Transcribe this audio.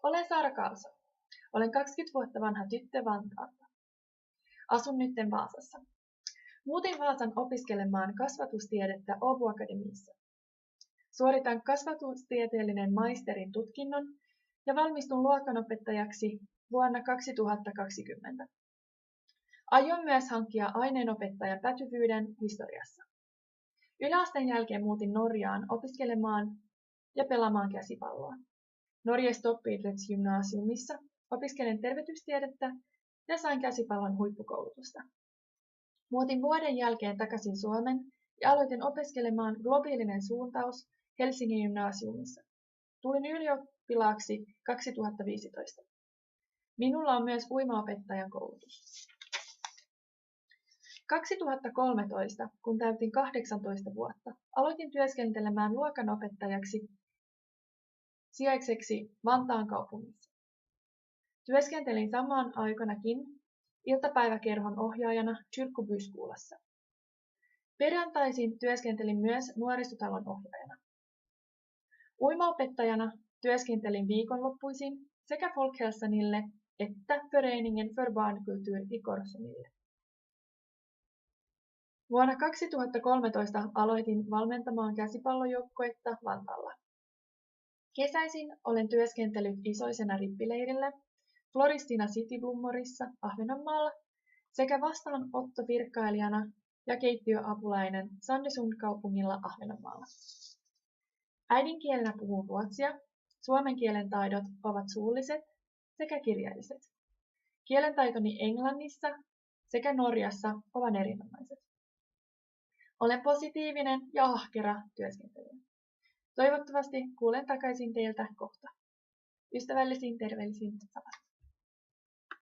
Olen Saara Karlsson. Olen 20 vuotta vanha tyttö Vantaalta. Asun nytten Vaasassa. Muutin Vaasan opiskelemaan kasvatustiedettä Åbo Akademiassa. Suoritan kasvatustieteellinen maisterin tutkinnon ja valmistun luokanopettajaksi vuonna 2020. Aion myös hankkia aineenopettajan pätevyyden historiassa. Yläasteen jälkeen muutin Norjaan opiskelemaan ja pelaamaan käsipalloa. Norges toppidrettsgymnasiumissa opiskelen terveystiedettä ja sain käsipallon huippukoulutusta. Muutin vuoden jälkeen takaisin Suomen ja aloitin opiskelemaan globaalinen suuntaus Helsingin gymnasiumissa. Tulin ylioppilaaksi 2015. Minulla on myös uimaopettajan koulutus. 2013, kun täytin 18 vuotta, aloitin työskentelemään luokanopettajaksi sijaitseksi Vantaan kaupungissa. Työskentelin samaan aikanakin iltapäiväkerhon ohjaajana Kyrkobyskolassa. Perjantaisin työskentelin myös nuorisotalon ohjaajana. Uimaopettajana työskentelin viikonloppuisin sekä Folkhälsanille että Föreningen för barnkultur i Korsunille. Vuonna 2013 aloitin valmentamaan käsipallojoukkuetta Vantaalla. Kesäisin olen työskentellyt isoisena rippileirillä, Floristina Cityblummorissa Ahvenanmaalla sekä vastaanottovirkkailijana ja keittiöapulainen Sandesund kaupungilla Ahvenanmaalla. Äidinkielenä puhun ruotsia, suomen kielen taidot ovat suulliset sekä kirjalliset. Kielentaitoni Englannissa sekä Norjassa ovat erinomaiset. Olen positiivinen ja ahkera työskentelijä. Toivottavasti kuulen takaisin teiltä kohta. Ystävällisin terveisin Saara.